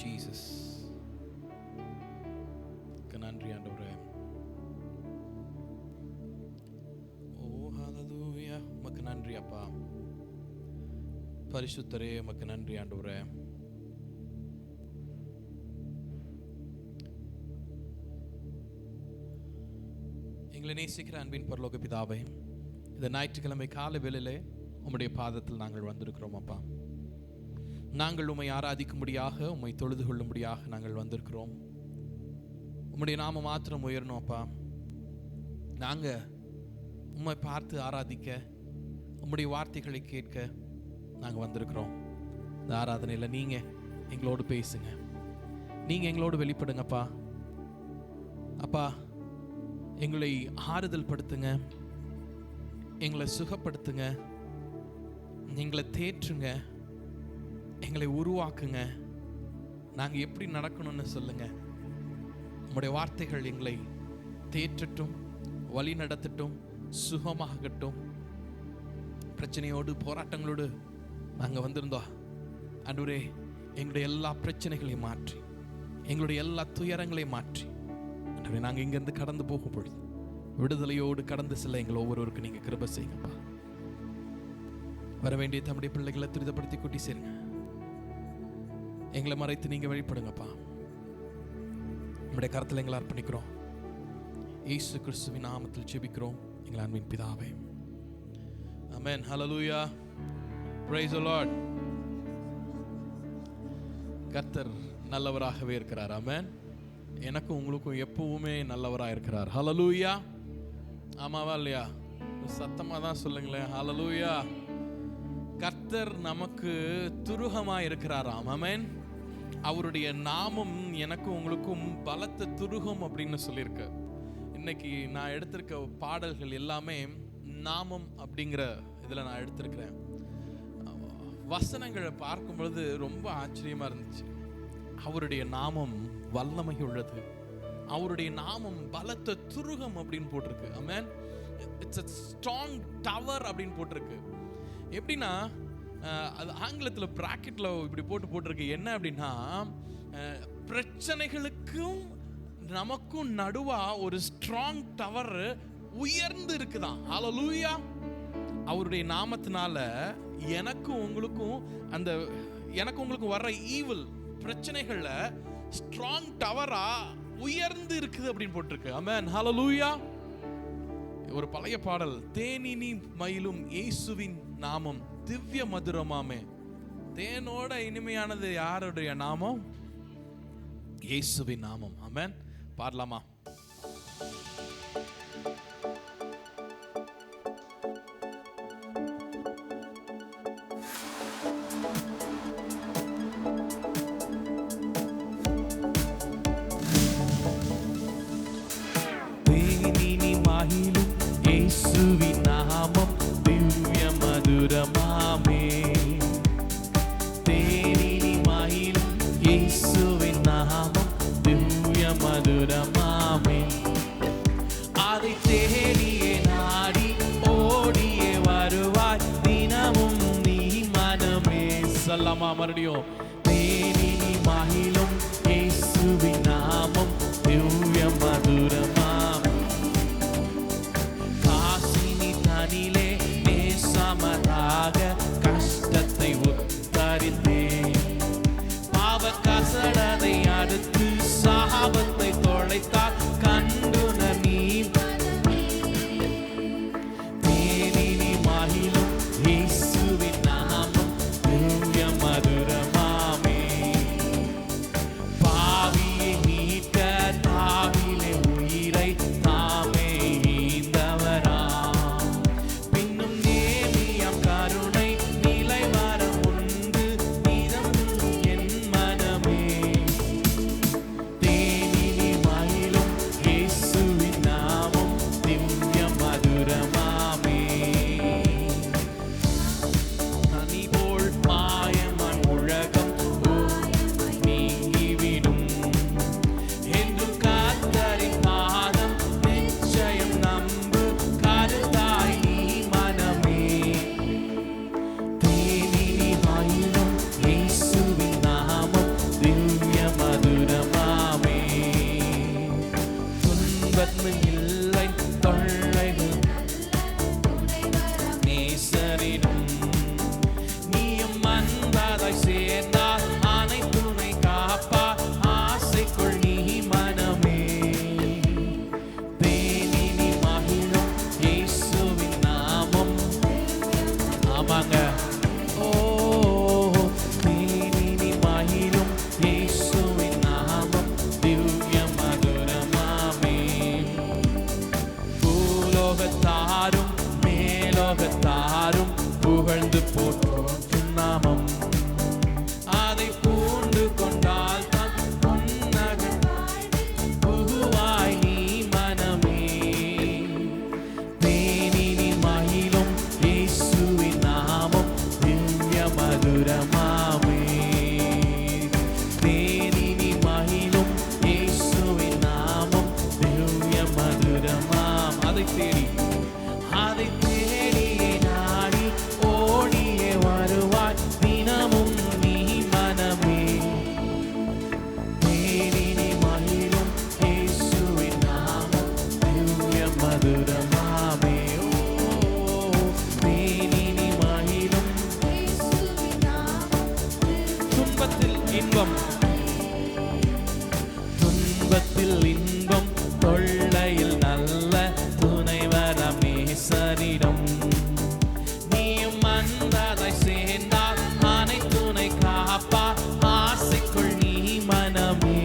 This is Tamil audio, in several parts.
Jesus. நன்றி ஆண்டவரே. ஓ ஹalleluya. உமக்கு நன்றி அப்பா. பரிசுத்தரே உமக்கு நன்றி ஆண்டவரே. எங்களை நேசிக்கிற அன்பின் பரலோக பிதாவே, இந்த ஞாயிற்றுக்கிழமை காலை வேளையிலே உம்முடைய பாதத்தில் நாங்கள் வந்திருக்கிறோம் அப்பா. நாங்கள் உம்மை ஆராதிக்கும்படியாக, உம்மை தொழுது கொள்ளும்படியாக நாங்கள் வந்திருக்கிறோம். உம்முடைய நாம மாத்திரம் உயரணும் அப்பா. நாங்கள் உம்மை பார்த்து ஆராதிக்க, உம்முடைய வார்த்தைகளை கேட்க நாங்கள் வந்திருக்கிறோம். இந்த ஆராதனையில் நீங்கள் எங்களோடு பேசுங்க, நீங்கள் எங்களோடு வெளிப்படுங்கப்பா. அப்பா, எங்களை ஆறுதல் படுத்துங்க, எங்களை சுகப்படுத்துங்க, எங்களை தேற்றுங்க, எங்களை உருவாக்குங்க. நாங்கள் எப்படி நடக்கணும்னு சொல்லுங்க. உம்முடைய வார்த்தைகள் எங்களை தேற்றட்டும், வழி நடத்தட்டும், சுகமாகட்டும். பிரச்சனையோடு போராட்டங்களோடு நாங்கள் வந்திருந்தோம் ஆண்டவரே, எங்களுடைய எல்லா பிரச்சனைகளையும் மாற்றி, எங்களுடைய எல்லா துயரங்களையும் மாற்றி ஆண்டவரே, நாங்கள் இங்கேருந்து கடந்து போகும் பொழுது விடுதலையோடு கடந்து செல்ல எங்களை ஒவ்வொருவருக்கும் நீங்கள் கிருபை செய்யுங்கப்பா. வர வேண்டிய தம்முடைய பிள்ளைகளை துரிதப்படுத்தி கூட்டி சேருங்க. எங்களை மறைத்து நீங்கள் வழிபடுங்கப்பா. நம்முடைய கருத்தில் எங்களை அர்ப்பணிக்கிறோம். இயேசு கிறிஸ்துவின் நாமத்தில் ஜெபிக்கிறோம் எங்கள் அன்பின் பிதாவே. Amen. Hallelujah. Praise the Lord. கர்த்தர் நல்லவராகவே இருக்கிறார். ஆமென். எனக்கும் உங்களுக்கும் எப்பவுமே நல்லவராக இருக்கிறார். ஹல்லேலூயா. ஆமாவா இல்லையா? சத்தமாக தான் சொல்லுங்களேன். ஹல்லேலூயா. கர்த்தர் நமக்கு துருகமாக இருக்கிறாராம். ஆமென். அவருடைய நாமம் எனக்கும் உங்களுக்கும் பலத்த துருகம் அப்படின்னு சொல்லியிருக்கு. இன்னைக்கு நான் எடுத்திருக்க பாடல்கள் எல்லாமே நாமம் அப்படிங்கிற இதில் நான் எடுத்திருக்கிறேன். வசனங்களை பார்க்கும் பொழுது ரொம்ப ஆச்சரியமாக இருந்துச்சு. அவருடைய நாமம் வல்லமை உள்ளது, அவருடைய நாமம் பலத்த துருகம் அப்படின்னு போட்டிருக்கு. Amen. It's a strong tower அப்படின்னு போட்டிருக்கு. எப்படின்னா, அது ஆங்கிலத்தில் பிராக்கெட்டில் இப்படி போட்டிருக்கு. என்ன அப்படின்னா, பிரச்சனைகளுக்கும் நமக்கும் நடுவா ஒரு ஸ்ட்ராங் டவர் உயர்ந்து இருக்குதான். ஹல்லேலூயா. அவருடைய நாமத்தினால எனக்கும் உங்களுக்கும் வர்ற ஈவில் பிரச்சனைகள்ல ஸ்ட்ராங் டவரா உயர்ந்து இருக்குது அப்படின்னு போட்டிருக்கு. ஆமென். ஹல்லேலூயா. ஒரு பழைய பாடல், தேனினி மயிலும் இயேசுவின் நாமம் திவ்ய மதுரமாமே. தேனோட இனிமையானது யாருடைய நாமம்? இயேசுவின் நாமம். ஆமென். பாடலாமா? தேனினி மயிலும் இயேசுவின் நாமம் திவ்ய மதுரமாமே. தேனினி மயிலும் இயேசுவின் நாமம் திவ்ய மதுரமாமே. அதை தேடியே நாடி ஓடியே வருவாய் தினமும் நீ மனமே. சொல்லலாமா மறுபடியும்? தேனினி மயிலும் இயேசுவின் நாமம் திவ்ய மதுரமாமே. காசினி தனிலே நேசமதாக கஷ்டத்தை உத்தரித்தேன். பாவ கசடதை அடுத்து சாபத்தை தொலைத்தால் கண்டுன நீ. தேனினி மகிழும் இயேசுவின் நாமம் திவ்ய மதுரமாமே. பாவியை மீட்க தாவிலே உயிரை தாமே ஈந்தவராம். பின்னும் நேமியம் கருணை நிலை வரம் உண்டு நிதம் என் மனமே. தேனினி மதுரமாமே. தேனினி மகிழும் இயேசுவின் நாமம் திவ்ய மதுரமாம். அதை தேடியே நாடி ஓடியே வருவாய் தினமும் நீ மனமே. தேனினி மகிழும் இயேசுவின் நாமம் திவ்ய மதுரமாமே. தேனினி மகிழும் துன்பத்தில் இன்பம், துன்பத்தில் இன்பம், தொல்லையில் நல்ல துணைவரம் நேசரிடம். நீயும் மன்னதை சேர்ந்தால் அனைத்துணை காப்பா ஆசைக்குள் நீ மனமே.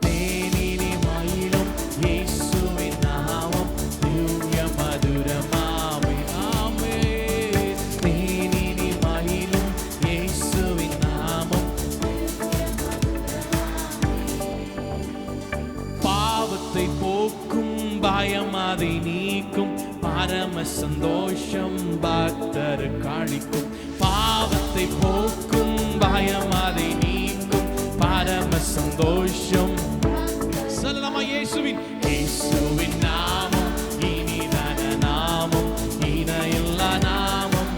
தேனினி மகிழும் இயேசுவின் நாமம் திவ்ய மதுரமாமே. ஆமே. தேனினி மகிழும் இயேசுவின் நாமம். பாவத்தை போக்கும் பயம் அதை நீக்கும் பரம சந்தோஷம் பக்தருக்கு அளிக்கும். பாவத்தை போக்கும் பயம் அதை நீக்கும் பரம சந்தோஷம். சொல்லலாமா? இயேசுவின் நாமம் இனிதான நாமம், இணையில்லா நாமம்.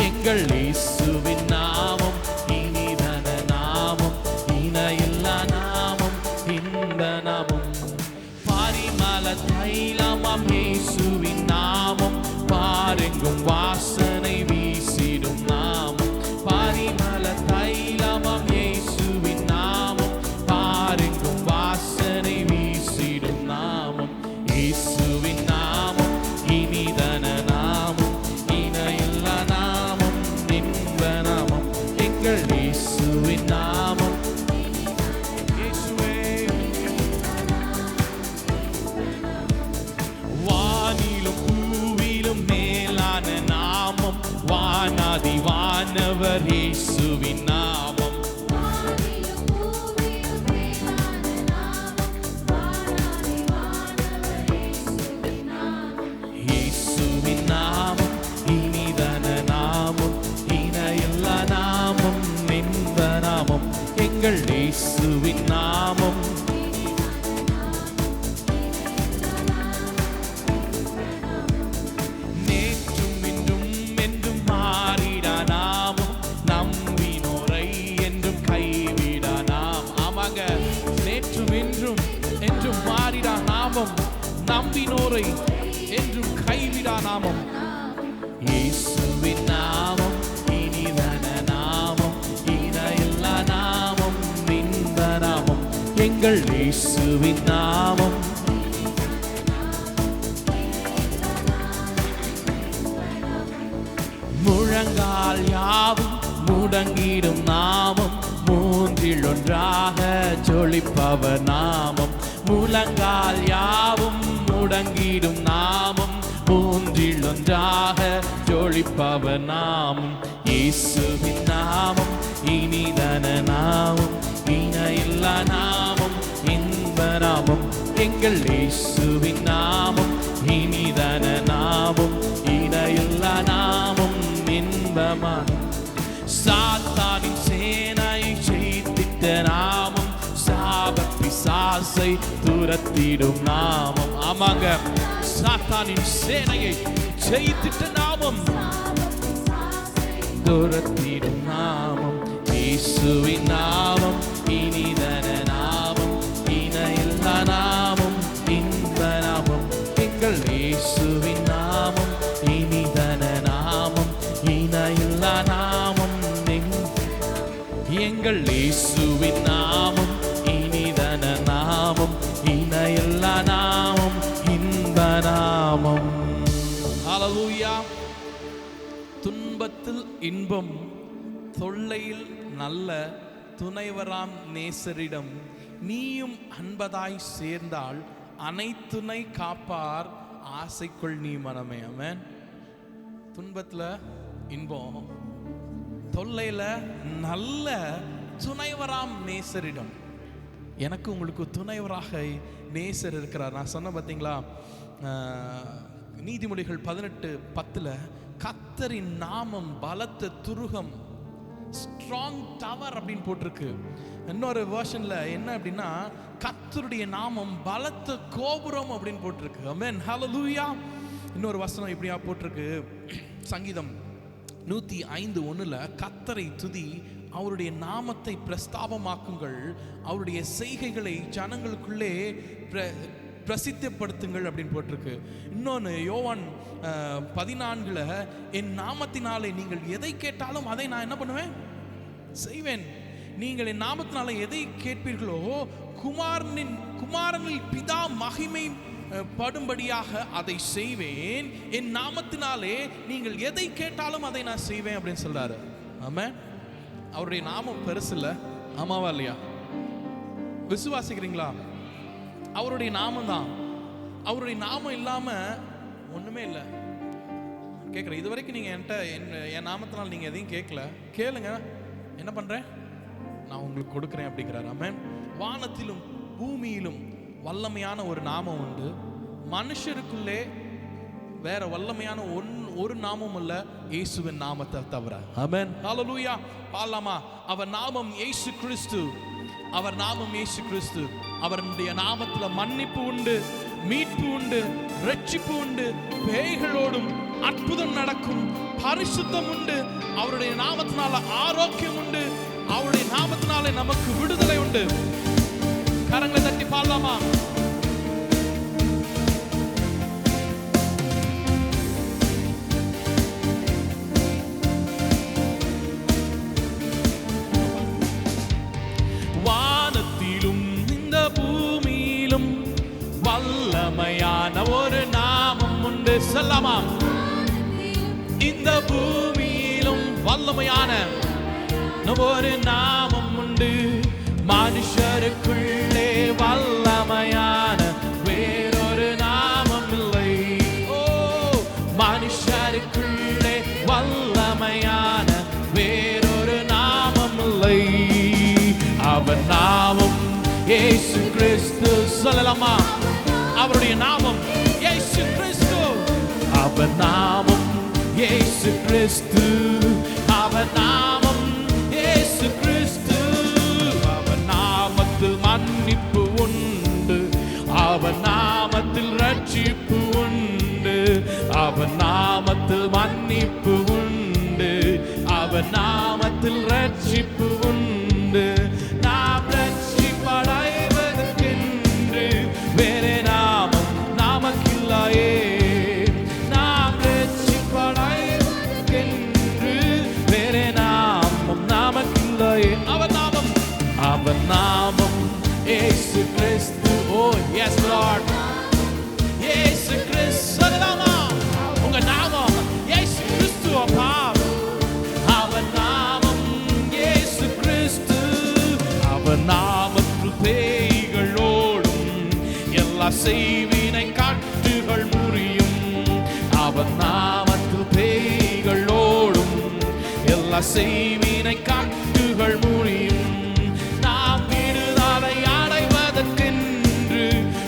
எங்கள் இயேசுவின் நாமம் இனிதான நாமம், இணையில்லா நாமம், இந்த நாமம். பரிமள தைலமாம் இயேசுவின் நாமம், பாரெங்கும் வாசனை வீசிடும் நாமம். பரிமள தைலமாம் இயேசுவின் நாமம், பாரெங்கும் வாசனை வீசிடும் நாமம். இயேசுவின் நாமம் இனிதான நாமம், இணையில்லா நாமம், இன்ப நாமம். எங்கள் இயேசுவின் நாமம். வானிலும் பூவிலும் மேலான நாமம், வானாதி வானவர் இயேசுவின் நாமம். இயேசுவின் நாமம் இனிதான நாமம், இணையில்லா நாமம், இன்ப நாமம். எங்கள் இயேசுவின் நாமம். நேற்றும் இன்றும் என்றும் மாறிடா நாமம், நம்பினோரை என்றும் கைவிடா நாம். ஆமாங்க. நேற்றும் இன்றும் என்றும் மாறிடா நாமம், நம்பினோரை என்றும் கைவிடா நாமம். இயேசுவின் நாமம் இனிதான நாமம், இணையில்லா நாமம், இன்ப நாமம். எங்கள் இயேசுவின் நாமம். முழங்கால் யாவும் முடங்கிடும் நாமம், மூன்றில் ஒன்றாக ஜொலிப்பவர் நாமம். முழங்கால் யாவும் முடங்கிடும் நாமம், மூன்றில் ஒன்றாக ஜொலிப்பவர் நாமம். இயேசுவின் நாமம் இனிதான நாமம், இணையில்லா நாமம், இன்ப நாமம். எங்கள் இயேசுவின் நாமம் இனிதான நாமம், இணையில்லா நாமம், இன்பமான. சாத்தானின் சேனையை ஜெயித்திட்ட நாமம், சாப பிசாசை துரத்திடும் நாமம். ஆமாங்க. சாத்தானின் சேனையை ஜெயித்திட்ட நாமம், துரத்திடும் நாமம். இயேசுவின் நாமம் இனிதான நாமம், இணையில்லா நாமம், இன்ப நாமம். எங்கள் இயேசுவின் நாமம் இனிதான நாமம், இணையில்லா நாமம். எங்கள் இயேசுவின் நாமம் இனிதான நாமம், இணையில்லா நாமம், இன்ப நாமம். ஹல்லேலூயா. துன்பத்தில் இன்பம், தொல்லையில் நல்ல துணைவராம் நேசரிடம் நீயும் அன்பதாய் சேர்ந்தால் அனைத்துணை காப்பார் ஆசைக்குள் நீ மனமே. ஆமென். துன்பத்தில் இன்பம், தொல்லையில் நல்ல துணைவராம் நேசரிடம். எனக்கு உங்களுக்கு துணைவராக நேசர் இருக்கிறார். நான் சொன்ன பார்த்தீங்களா, நீதிமொழிகள் 18:10 கர்த்தரின் நாமம் பலத்த துருகம், ஸ்ட்ராங் டவர் அப்படின்னு போட்டிருக்கு. இன்னொரு வெர்ஷன்ல என்ன அப்படின்னா கர்த்தருடைய நாமம் பலத்த கோபுரம் அப்படின்னு போட்டிருக்கு. ஆமென், ஹல்லேலூயா. இன்னொரு வசனம் இப்படியா போட்டிருக்கு, சங்கீதம் 105:1 கர்த்தரை துதி, அவருடைய நாமத்தை பிரஸ்தாபமாக்குங்கள், அவருடைய செய்கைகளை ஜனங்களுக்குள்ளே பிரசித்தப்படுத்துங்கள் அப்படின்னு போட்டிருக்கு. இன்னொன்று யோவான் 14 என் நாமத்தினாலே நீங்கள் எதை கேட்டாலும் அதை நான் என்ன பண்ணுவேன், செய்வேன். நீங்கள் என் நாமத்தினாலே எதை கேட்பீர்களோ குமாரனில் பிதா மகிமை படும்படியாக அதை செய்வேன். என் நாமத்தினாலே நீங்கள் எதை கேட்டாலும் அதை நான் செய்வேன் அப்படின்னு சொல்றாரு. ஆமென். அவருடைய நாமம் பெருசு இல்ல, ஆமாவா இல்லையா? விசுவாசிக்கிறீங்களா? அவருடைய நாமம் தான். அவருடைய நாமம் இல்லாம ஒண்ணுமே இல்லை. கேட்குறேன், இது வரைக்கும் நீங்க என் நாமத்தினால் நீங்க எதையும் கேட்கல, கேளுங்க, என்ன பண்றேன் நான் உங்களுக்கு கொடுக்குறேன் அப்படிங்கிறார். ஆமென். வானத்திலும் பூமியிலும் வல்லமையான ஒரு நாமம் உண்டு, மனுஷருக்குள்ளே வேற வல்லமையான ஒரு நாமம் இல்ல, இயேசுவின் நாமத்தை தவிர. ஆமென், ஹல்லேலூயா. பாடலாமா? அவர் நாமம் இயேசு கிறிஸ்து, அவர் நாமம் இயேசு கிறிஸ்து. அவருடைய நாமத்துல மன்னிப்பு உண்டு, மீட்பு உண்டு, ரட்சிப்பு உண்டு, பேய்களோடும் அற்புதம் நடக்கும், பரிசுத்தம் உண்டு. அவருடைய நாமத்தினால ஆரோக்கியம் உண்டு, அவருடைய நாமத்தினாலே நமக்கு விடுதலை உண்டு. கரங்களை தட்டி பாடலாமா? வானத்திலும் இந்த பூமியிலும் வல்லமையான ஒரு நாமம் உண்டு. சொல்லலாமா? இந்த பூமியிலும் வல்லமையான ஒரு நாமம் உண்டு, மனுஷருக்குள்ளே வல்லமையான வேறொரு நாமம் இல்லை. ஓ, மனுஷருக்குள்ளே வல்லமையான வேறொரு நாமம் இல்லை. அவர் நாமம் இயேசு கிறிஸ்து. சொல்லலாமா? அவருடைய நாமம் இயேசு கிறிஸ்து. அவர் நாமம் இயேசு கிறிஸ்து. அவர் நாமம் இயேசு கிறிஸ்து. அவர் நாமத்தில் மன்னிப்பு உண்டு, அவர் நாமத்தில் ரட்சிப்பு உண்டு, அவர் நாமத்தில் மன்னிப்பு உண்டு, அவர் நாமத்தில் ரட்சிப்பு உண்டு. நாம் ரட்சிப்படைவதற்கென்று வேறே நாமம் நமக்கில்லையே. நாம் ரட்சிப்படைவதற்கென்று வேறே நாமம் நமக்கில்லையே. அவர் நாமம், அவர் நாமம் இயேசு கிறிஸ்து. ஓ எஸ் லார்ட், இயேசு கிறிஸ்து. சொல்லலாமா? உங்க நாமம் இயேசு கிறிஸ்து. அப்பா, அவர் நாமம் இயேசு கிறிஸ்து. அவர் நாமத்தில் பேய்களோடும் எல்லா செய்வினை காட்டுகள் முறியும். அவர் நாமத்தில் பேய்களோடும் எல்லா செய்வினை காட்டுகள் முறியும். நாம் விடுதலை அடைவதற்கென்று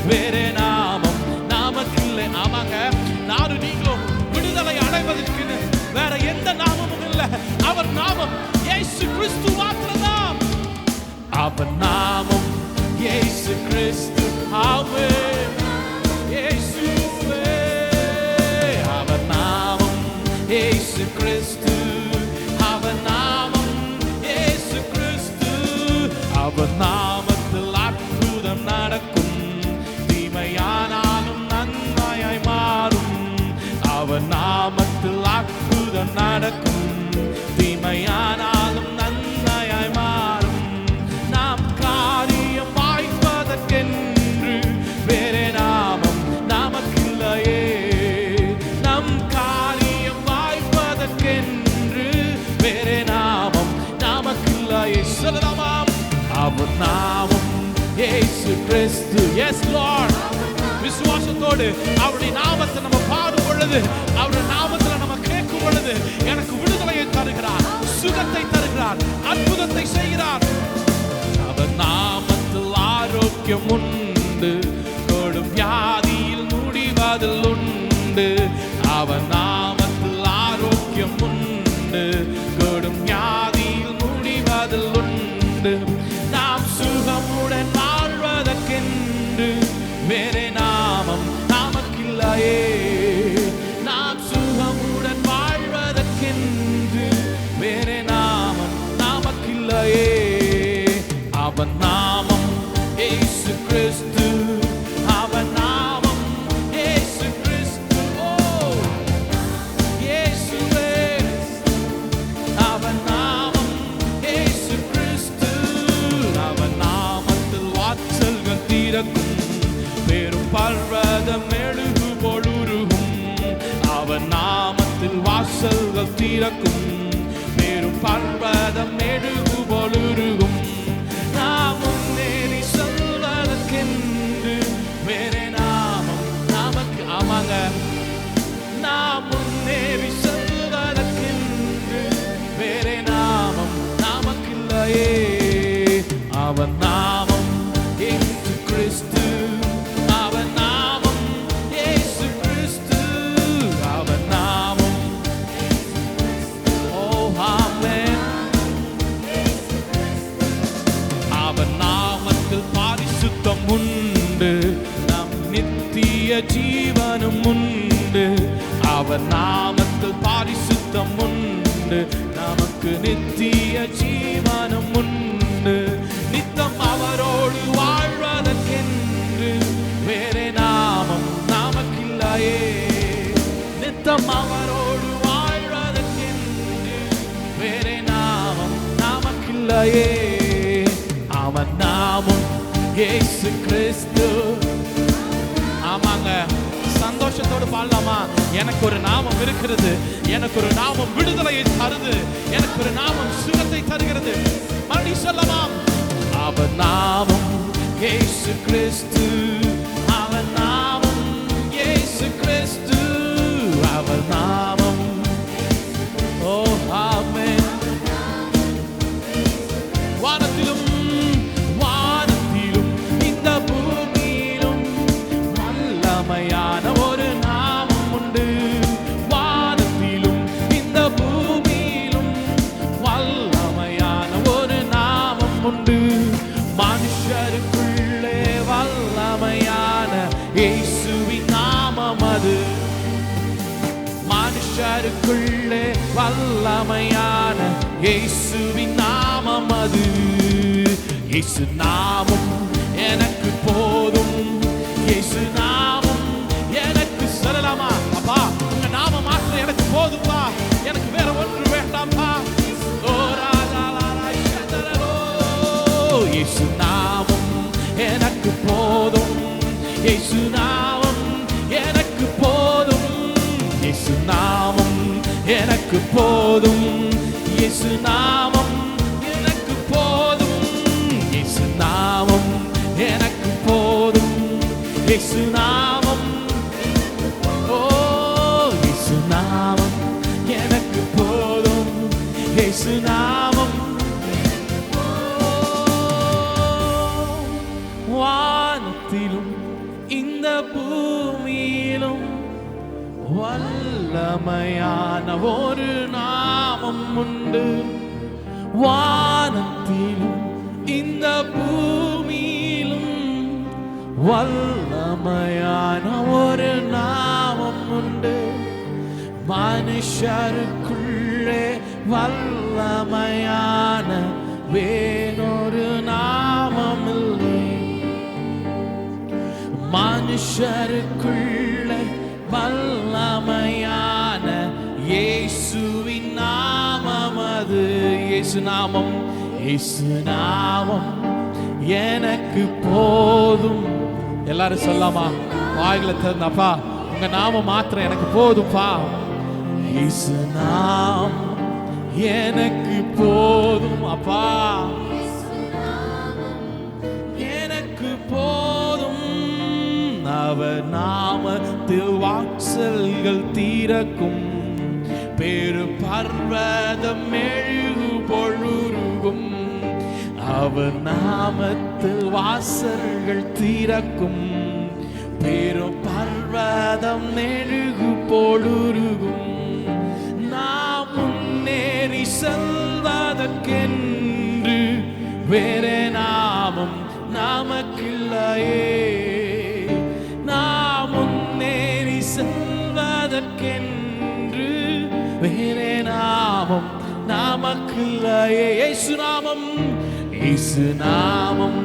வேறே நாமம் நமக்கில்லை. ஆமாங்க, நானும் நீங்களும் விடுதலை அடைவதற்கு வேற எந்த நாமமும் இல்லை. அவர் நாமம் இயேசு கிறிஸ்து மாத்திரம்தான். அவர் நாமம் இயேசு கிறிஸ்து. ஆமென், இயேசுவே. அவர் நாமம் இயேசு கிறிஸ்து. அவர் நாமம் இயேசு கிறிஸ்து. அவர் நாமத்தில் அற்புதம் நடக்கும், தீமையானாலும் நன்மையாய் மாறும். அவர் நாமத்தில் அற்புதம் நடக்கும், தீமையானாலும் நன்மையாய் மாறும். நாம் காரியம் வாய்ப்பதற்கென்று வேறே நாமம் நமக்கில்லையே. நம் காரியம் வாய்ப்பதற்கென்று வேறே நாமம் நமக்கில்லையே. சொல்லலாமா? அவர் நாமம் இயேசு கிறிஸ்து. S Lord. விசுவாசத்தோடு அவருடைய நாமத்தை நம்ம பாடும் பொழுது, அவருடைய நாமத்தில் நம்ம கேட்கும் பொழுது எனக்கு விடுதலையை தருகிறார், சுகத்தை தருகிறார், அற்புதத்தை செய்கிறார். அவர் நாமத்தில் ஆரோக்கியம் உண்டு, கொடும் வியாதியில் முடிவதில் உண்டு. அவர் நாமத்தில் ஆரோக்கியம் செல்வதற்கென்று வேறே நாமம் நமக்கில்லையே. அவன் நாமம் இயேசு கிறிஸ்து, அவன் நாமம் இயேசு கிறிஸ்து. ஓ இயேசுவே, அவன் நாமம் இயேசு கிறிஸ்து. அவன் நாமத்தில் வாசல்கள் திறக்கும், பெரும் பர்வதம் மெழுகு போல் உருகும். அவன் நாமத்தில் வாசல்கள் திறக்கும், பெரும் பர்வதம் மெழுகு போல் உருகும். நாம் முன்னேறி செல்வதற்கென்று வேறே நாமம் நமக்கு. ஆமாங்க, நாம் முன்னேறி செல்வதற்கென்று வேறே நாமம் நமக்கில்லையே. அவன் நாமம் இயேசு கிறிஸ்து, அவன் நாமம் இயேசு கிறிஸ்து, அவன் நாமம். ஓ ஆமென். அவன் நாமத்தில் பரிசுத்தம் உண்டு, நம் நித்திய ஜீவனும் உண்டு. அவன் நாமத்தில் பரிசுத்தம் உண்டு, நமக்கு நித்திய ஜீவனும் உண்டு. நித்தம் அவரோடு வாழ்வதற்கென்று வேறே நாமம் நமக்கில்லையே. நித்தம் அவரோடு வாழ்வதற்கென்று வேறே நாமம் நமக்கில்லையே. அவன் நாமம் இயேசு கிறிஸ்து. ஆமாங்க, சந்தோஷத்தோடு பாடலாமா? எனக்கு ஒரு நாமம் இருக்கிறது, எனக்கு ஒரு நாமம் விடுதலையை தருது, எனக்கு ஒரு நாமம் சுகத்தை தருகிறது. மறுபடி சொல்லலாம். அவன் நாமம் இயேசு கிறிஸ்து, அவன் நாமம் இயேசு கிறிஸ்து, அவன் நாமம். ஓ ஆமென். வானத்திலும் வானத்திலும் இந்த பூமியிலும் வல்லமையான ஒரு நாமம் உண்டு. வானத்திலும் இந்த பூமியிலும் வல்லமையான ஒரு நாமம் உண்டு. மனுஷருக்குள்ளே வல்லமையான இயேசுவின் நாமம் அது. மனுஷருக்குள்ளே வல்லமையான இயேசுவின் நாமம் அது. இயேசு நாமம் எனக்கு போதும், இயேசு நாமம் எனக்கு. சொல்லலாமா? அப்பா உங்க நாமம் மாத்திரம் எனக்கு போதும்பா, எனக்கு வேற ஒன்று வேண்டாம்பா. ஓ ராஜா இயேசு நாமம் எனக்கு போதும், இயேசு நாமம் எனக்கு போதும், இயேசு நாமம் எனக்கு போதும், இயேசு நாமம் எனக்கு போதும், இயேசு நாமம் எனக்கு போதும், இயேசு நாமம். ஓ இயேசு நாமம் எனக்கு போதும், இயேசு நாமம். வானத்திலும் இந்த பூமியிலும் வல்லமையான ஒரு நாமம் உண்டு. வானத்திலும் இந்த பூமியிலும் வல்லமையான ஒரு நாமம் உண்டு. மனுஷருக்குள்ளே வல்லமையான வேறொரு நாமம் இல்லை. மனுஷருக்குள்ளே வல்லமையான இயேசுவின் நாமம் அது. இயேசு நாமம், இயேசு நாமம் எனக்கு போதும். எல்லாரும் சொல்லாமா? வாயில திறந்தப்பா உங்க நாமம் மாத்திரம் எனக்கு போதும்பா. இயேசு நாமம் எனக்கு போதும் அப்பா, எனக்கு போதும். அவர் நாமத்தில் வாசல்கள் திறக்கும், பெரு பர்வதம் மெழுகு பொழுருகும். அவர் நாமத்தில் வாசல்கள் திறக்கும், பெரு பர்வதம் மெழுகு பொழுருகும். நாம் முன்னேறி செல்வதற்கென்று வேறே நாமம் நமக்கில்லையே. நாம் முன்னேறி செல்வதற்கென்று வேறே நாமம் நாமம் நமக்கில்லையே. இயேசு நாமம், இயேசு நாமம்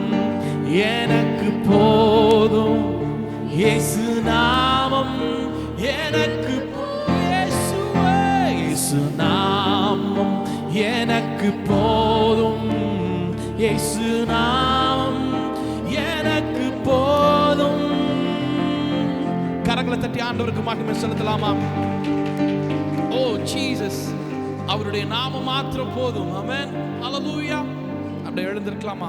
எனக்கு போதும். இயேசு நாமம் எனக்கு இயேசுவே, இயேசு நாமம் எனக்கு போதும். இயேசு நாமம் எனக்கு போதும். கரங்களை தட்டி ஆண்டவருக்கு மகிமை செலுத்தலாமா? ஓ ஜீசஸ், அவருடைய நாமம் மாத்திரம் போதும். ஆமென், ஹல்லேலூயா. அப்படியே எழுந்திருக்கலாமா?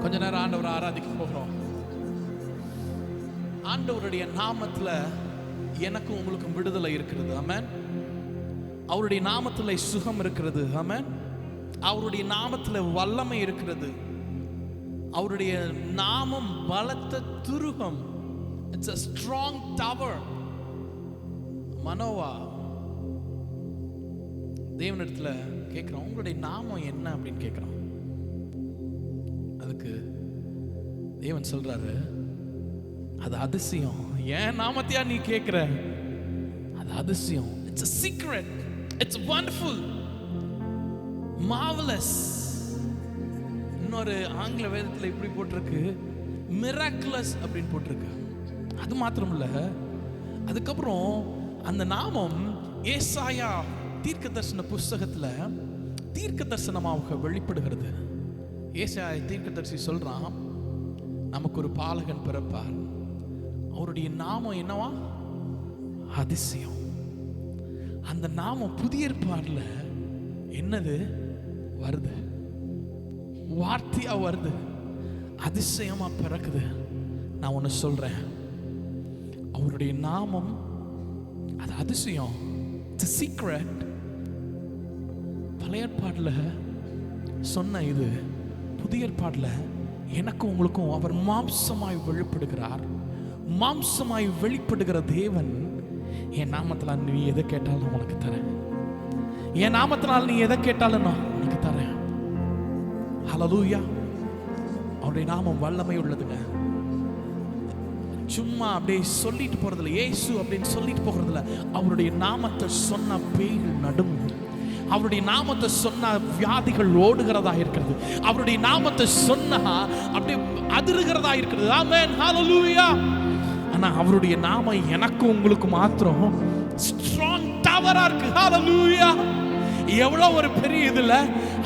கொஞ்ச நேரம் ஆண்டவரை ஆராதிக்க போகிறோம். ஆண்டவருடைய நாமத்துல எனக்கும் உங்களுக்கும் விடுதலை இருக்கிறது. ஆமென். அவருடைய நாமத்துல சுகம் இருக்கிறது. ஆமென். அவருடைய நாமத்துல வல்லமை இருக்கிறது. அவருடைய நாமம் பலத்த Thurugam. It's a strong tower. Manoah தேவனிடத்துல கேட்கிறான், உங்களுடைய நாமம் என்ன அப்படின்னு கேட்கிறான். அதுக்கு தேவன் சொல்றாரு, அது அதிசயம். ஏன் நாமத்தையா நீ கேட்கிற? அது அதிசயம். It's a secret. It's wonderful. Marvelous. இன்னொரு ஆங்கில வேதத்துல இப்படி போட்டிருக்கு, miraculous அப்படின்னு போட்டிருக்கு. அது மாத்திரம் இல்ல, அதுக்கப்புறம் அந்த நாமம் ஏசாயா தீர்க்க தரிசன புஸ்தகத்துல தீர்க்க தரிசனமாக வெளிப்படுகிறது. ஏசாயா தீர்க்கதரிசி சொல்றான், நமக்கு ஒரு பாலகன் பிறப்பார், அவருடைய நாமம் என்னவா? அதிசயம். அந்த நாமம் புதிய ஏற்பாடுல என்னது வருது? வார்த்தையா வருது, அதிசயமா பிறக்குது. நான் ஒன்னு சொல்றேன், அவருடைய நாமம் அது அதிசயம். It's a secret. பழைய ஏற்பாடுல சொன்ன இது புதிய ஏற்பாடுல எனக்கும் உங்களுக்கும் அவர் மாம்சமாய் வெளிப்படுகிறார். மாம்சமாய் வெளிப்படுகிற தேவன், என் நாமத்தினால் நீ எதை கேட்டாலும் நான் உனக்கு தரேன். என் நாமத்தினால் நீ எதை கேட்டாலும் நான் உனக்கு தரேன். ஹல்லேலூயா. அவருடைய நாமம் வல்லமை உள்ளதுங்க. சும்மா அப்படியே சொல்லிட்டு போறதில்ல, இயேசு அப்படின்னு சொல்லிட்டு போகிறதில்ல. அவருடைய நாமத்தை சொன்ன பேய்கள் நடுங்கும். அவருடைய நாமத்தை சொன்ன வியாதிகள் ஓடுகிறதா இருக்கிறது. அவருடைய நாமத்தை சொன்னா அப்படியே அதிருகிறதா இருக்கிறது. ஆமென், ஹல்லேலூயா. ஆனா அவருடைய நாமம் எனக்கு உங்களுக்கு மாத்திரம் ஸ்ட்ராங் டவரா இருக்கு. ஹல்லேலூயா. எவ்வளவு ஒரு பெரிய இதுல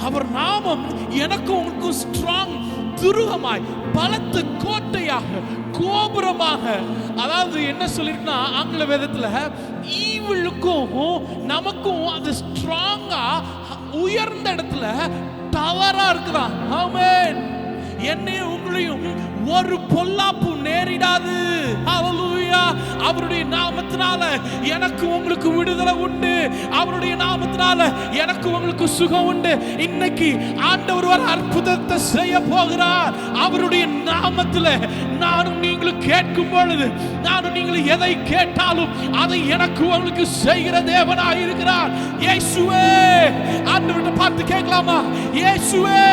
அவர் நாமம் எனக்கு உங்களுக்கு ஸ்ட்ராங் துருகமாய், பலத்த கோட்டையாக, கோபுரமாக. அதாவது என்ன சொல்லிருக்குன்னா ஆங்கில வேதத்துல, ஈவிலுக்கும் நமக்கும் அது ஸ்ட்ராங்கா உயர்ந்த இடத்துல டவரா இருக்குதான். ஆமென். என்னையும் உங்களையும் ஒரு பொல்லாப்பு நேரிடாது. ஹல்லேலூயா. அவருடைய நாமத்தினால எனக்கு உங்களுக்கு விடுதலை உண்டு. அவருடைய நாமத்தினால எனக்கு உங்களுக்கு சுகம் உண்டு. இன்னைக்கு ஆண்டவர் ஒரு அற்புதத்தை செய்ய போகிறார். அவருடைய நாமத்தில் நானும் நீங்களும் கேட்கும் பொழுது, நானும் நீங்களும் எதை கேட்டாலும் அதை எனக்கு உங்களுக்கு செய்கிற தேவனாய் இருக்கிறார். இயேசுவே. ஆண்டவர்கிட்ட பார்த்து கேட்கலாமா? இயேசுவே,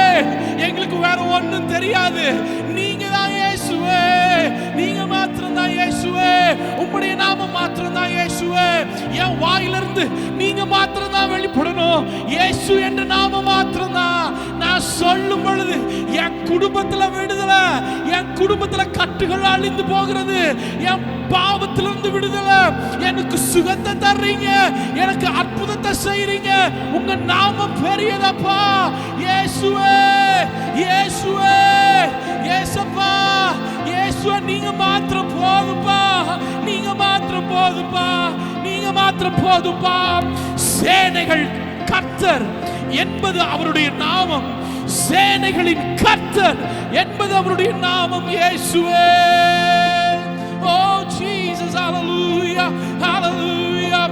எங்களுக்கு வேற ஒண்ணும் தெரியாது, நீங்க தான் இயேசுவே, நீங்க மாத்திரம் தான் இயேசுவே, உம்முடைய நாமம் மாத்திரம் தான் இயேசுவே. என் வாயிலிருந்து நீங்க மாத்திரம் தான் வெளிப்படணும். இயேசு என்ற நாமம் மாத்திரம் தான். நான் சொல்லும் பொழுது என் குடும்பத்துல விடுதலை, என் குடும்பத்துல கட்டுகள் அழிந்து போகிறது, என் பாவத்திலிருந்து விடுதலை, எனக்கு சுகத்தை தர்றீங்க, எனக்கு அற்புதத்தை செய்றீங்க. உங்க நாமம் பெரியதப்பா. இயேசுவே, இயேசுவே, இயேசப்பா, இயேசுவே, நீங்க மாத்திரம் போதும்பா, நீங்க மாத்திரம் போதும்பா, நீங்க மாத்திரம் போதும்பா. சேனைகள் கர்த்தர் என்பது அவருடைய நாமம். சேனைகளின் கர்த்தர் என்பது அவருடைய நாமம். இயேசுவே. ஓ ஜீசஸ், ஹல்லேலூயா, ஹல்லேலூயா.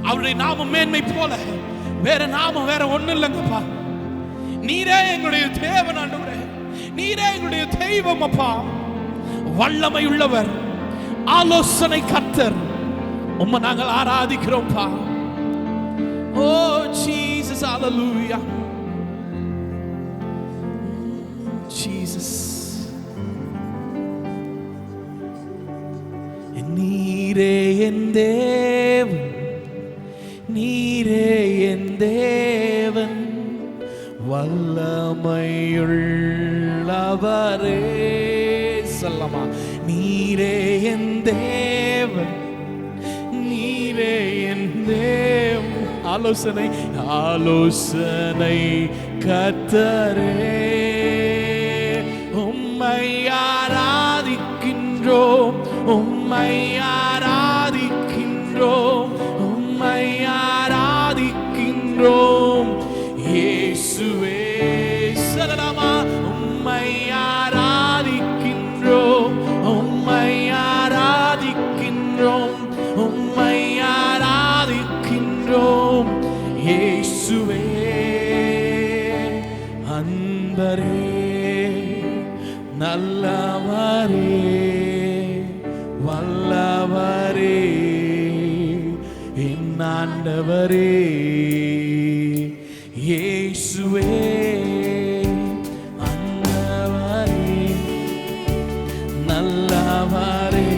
அவருடைய நாமம் மேன்மை போல வேற நாமம் வேற ஒண்ணு இல்லைங்கப்பா. நீரே எங்களுடைய தேவன் ஆண்டவரே, நீரே எங்களுடைய தெய்வம் அப்பா. வல்லமை உள்ளவர், ஆலோசனை கர்த்தர், உம்மை நாங்கள் ஆராதிக்கிறோம்ப்பா. ஓ ஜீசஸ், ஹல்லேலூயா. ஜீசஸ், நீரே என் தேவன், நீரே என் தேவன், வல்லமையுள்ளவரே. சொல்லமா, நீரே என் தேவன், நீரே என் தேவன். ஆலோசனை ஆலோசனை கர்த்தரே, உம்மை ஆராதிக்கின்றோம், உம்மை ஆராதிக்கின்றோம், உம்மை ஆராதிக்கின்றோம் இயேசுவே. சொல்லலாமா, உம்மை ஆராதிக்கின்றோம், உம்மை ஆராதிக்கின்றோம், உம்மை ஆராதிக்கின்றோம் இயேசுவே. அன்பரே, நல்லவரே, வல்லவரே, என் ஆண்டவரே இயேசுவே. அன்பரே, நல்லவரே,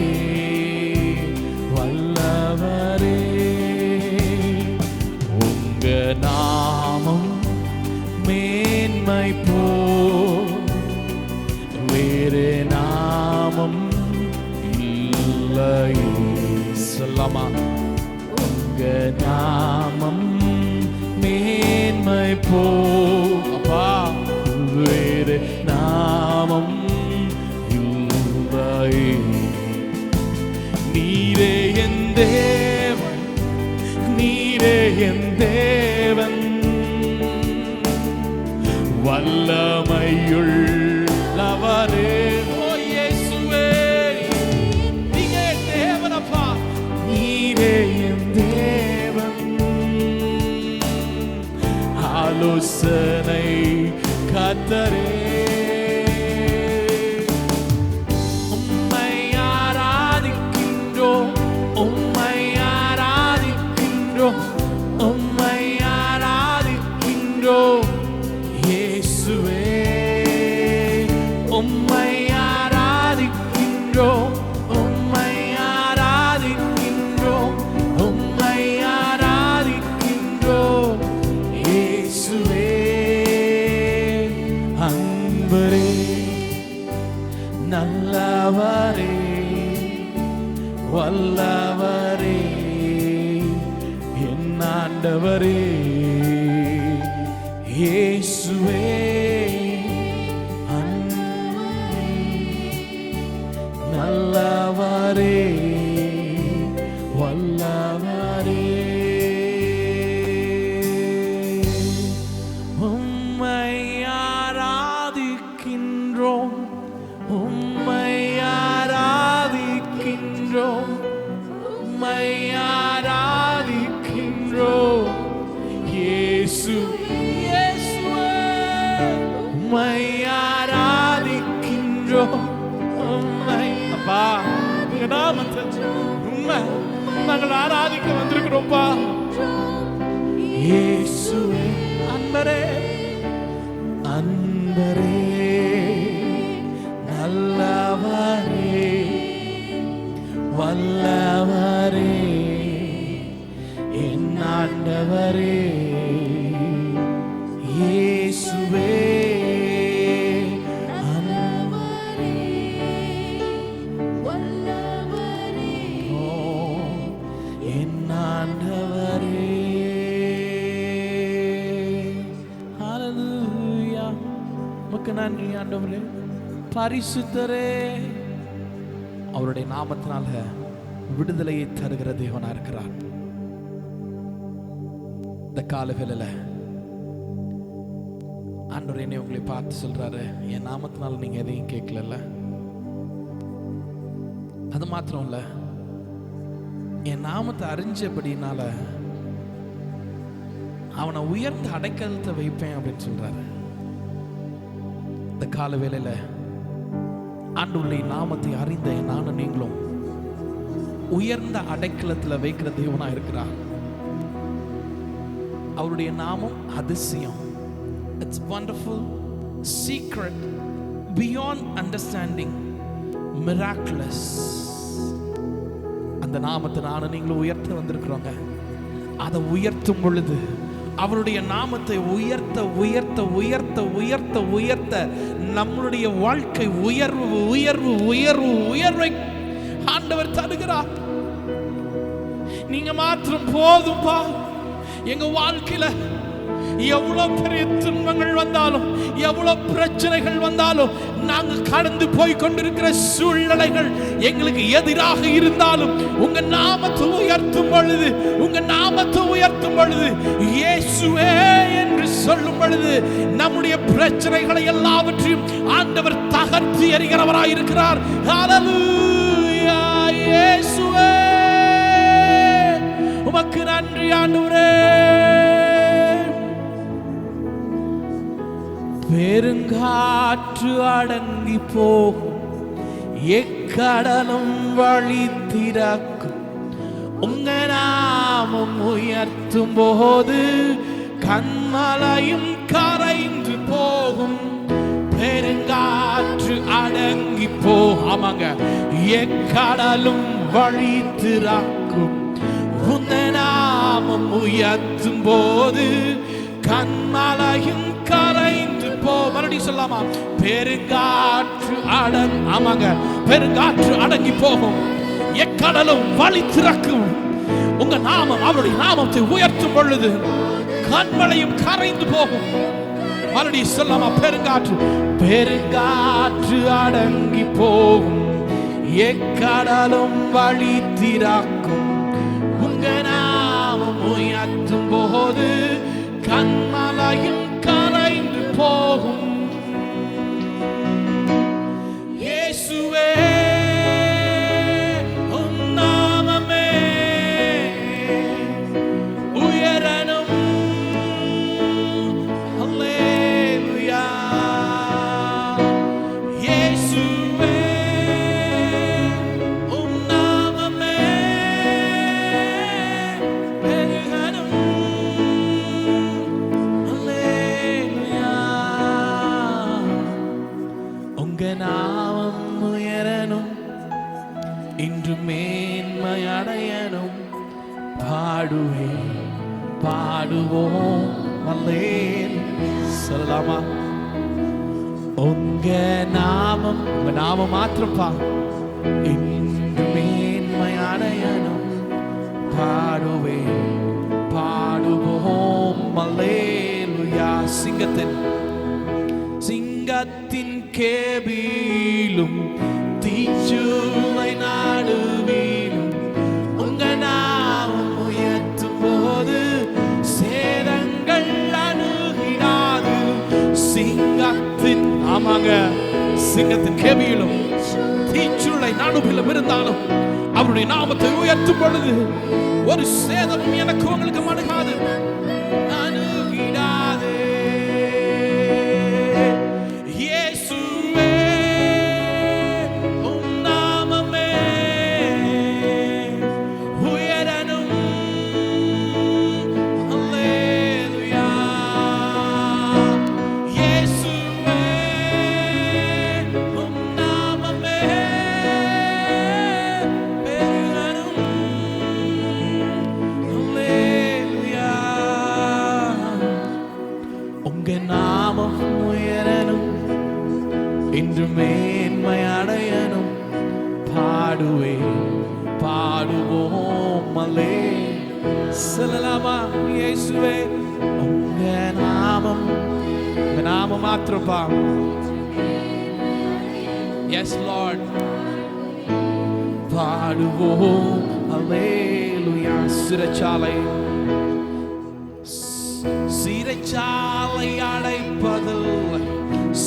வல்லவரே, உங்க நாமம் மேன்மை போ வேறு நாமம் இல்லை. சொல்லமா, உங்க நாமம் மேன்மை போ அப்பா, வேறு நாமம் இல்லை. நீரே என் தேவன், நீரே என் தேவன், வல்லமையுள்ளவரே. ஓ இயேசுவே, நீங்க தேவனப்பா, நீரே என் தேவன். ஆலோசனை கர்த்தரே, உம்மை ஆராதிக்கின்றோம், உம்மை ஆராதிக்கின்றோம், உம்மை ஆராதிக்கின்றோம் இயேசுவே. உம்மை ஆராதிக்கின்றோம், உம்மை ஆராதிக்கின்றோம், உம்மை ஆராதிக்கின்றோம் இயேசுவே. அன்பரே, நல்லவரே, வல்லவரே, என் ஆண்டவரே இயேசுவே. நல்லவரே, வல்லவரே, உம்மை ஆராதிக்கின்றோம், உம்மை ஆராதிக்கின்றோம், உம்மை ஆராதிக்கின்றோம் இயேசு. உம்மை ஆராதிக்கின்றோம், உம்மை அப்பா, உங்க நாமத்தை உம்மை நாங்கள் ஆராதிக்க வந்திருக்கிறோம்ப்பா இயேசுவே. அன்பரே, அன்பரே, நல்லவரே, வல்லவரே, என் ஆண்டவரே இயேசுவே. நன்றி ஆண்டவரே, பரிசுத்தரே. அவருடைய நாமத்தினால விடுதலையை தருகிற தேவனா இருக்கிறார். இந்த காலவேளையில ஆண்டவரே என்னை உங்களை பார்த்து சொல்றாரு, என் நாமத்தினால நீங்க எதையும் கேட்கல, அது மாத்திரம் இல்ல, என் நாமத்தை அறிஞ்சபடினால அவனை உயர்ந்த அடைக்கலத்தை வைப்பேன் அப்படின்னு சொல்றாரு. இந்த கால வேளையில ஆண்டவருடைய நாமத்தை அறிந்த நானும் நீங்களும் உயர்ந்த அடைக்கலத்தில் வைக்கிற தேவனா இருக்கிறார். அவருடைய நாமம் அதிசயம். It's wonderful, secret, beyond understanding, miraculous. அந்த நாமத்தை நானும் நீங்களும் உயர்த்த வந்திருக்கிறோங்க. அதை உயர்த்தும் பொழுது அவருடைய நாமத்தை உயர்த்த உயர்த்த உயர்த்த உயர்த்த உயர்த்த நம்மளுடைய வாழ்க்கை உயர்வு உயர்வு உயர்வு உயர்வை ஆண்டவர் தருகிறார். நீங்க மாத்திரம் போதும்பா. எங்க வாழ்க்கையில எவ்வளவு பெரிய துன்பங்கள் வந்தாலும், எவ்வளவு பிரச்சனைகள் வந்தாலும், நாங்க கடந்து போய் கொண்டிருக்கிற சூழ்நிலைகள் எங்களுக்கு எதிராக இருந்தாலும், உங்க நாமத்தை உயர்த்தும் பொழுது, உங்க நாமத்தை உயர்த்தும் பொழுது, இயேசுவே என்று சொல்லும் பொழுது, நம்முடைய பிரச்சனைகளை எல்லாவற்றையும் ஆண்டவர் தகர்த்து எறிகிறவராய் இருக்கிறார். ஹல்லேலூயா. இயேசுவே உமக்கு நன்றி ஆண்டவரே. பெருங்காற்று அடங்கி போகும், எக்கடலும் வழி திறக்கும், உங்க நாமம் உயர்த்தும் போது கண்மலையும் கரைந்து போகும். பெருங்காற்று அடங்கி போகாமங்க, எக்கடலும் வழி திறக்கும், உங்க நாமம் உயர்த்தும் போது கண்மலையும் கரைந்து போ. மறுபடியும் சொல்லாமா? பெருங்காற்று ஆமாங்க, பெருங்காற்று அடங்கி போகும், எக்கடலும் வழி திறக்கும், உங்க நாமம், அவருடைய நாமத்தை உயர்த்தும் பொழுது கண்மலையும் கரைந்து போகும். மறுபடியும் சொல்லாமா? பெருங்காற்று பெருங்காற்று அடங்கி போகும், எக்கடலும் வழி திறக்கும், உங்க நாமம் உயர்த்தும் போது கண்மலையும் கரைந்து போகும். இயேசுவே உம் நாமமே உயரணும். அல்லேலூயா. இயேசுவே உம் நாமமே பெருகணும். உங்க நாமம் உயரணும், இன்று மேன்மை அடையணும். பாடுவே பாடுவோம் அல்லேலூயா. சொல்லலாமா? உங்க நாமம், உங்க நாமம் மாத்திரப்பா, இன்று மேன்மை அடையணும். பாடுவே பாடுவோம் அல்லேலூயா. சிங்கத்தின் கேபிலும் தீச்சூளை நடுவிலும் உங்க நாமம் உயர்த்தும் போது சேதங்கள் அணுகிடாது. சிங்கத்தின் ஆமாங்க, சிங்கத்தின் கேபிலும் தீச்சூளை நடுவிலும் இருந்தாலும் அவருடைய நாமத்தை உயர்த்தும் பொழுது ஒரு சேதமும் எனக்கு உங்களுக்கு அணுகாது, அணுகிடாது. இன்று மேன்மை அடையணும். பாடுவே பாடுவோம் அல்லே. சொல்லலாமா? இயேசுவே உங்க நாமம், உங்க நாமம் மாத்திரப்பா. Yes Lord. பாடுவோம் அல்லேலூயா. சிறைச்சாலை அடைப்பதில்லை,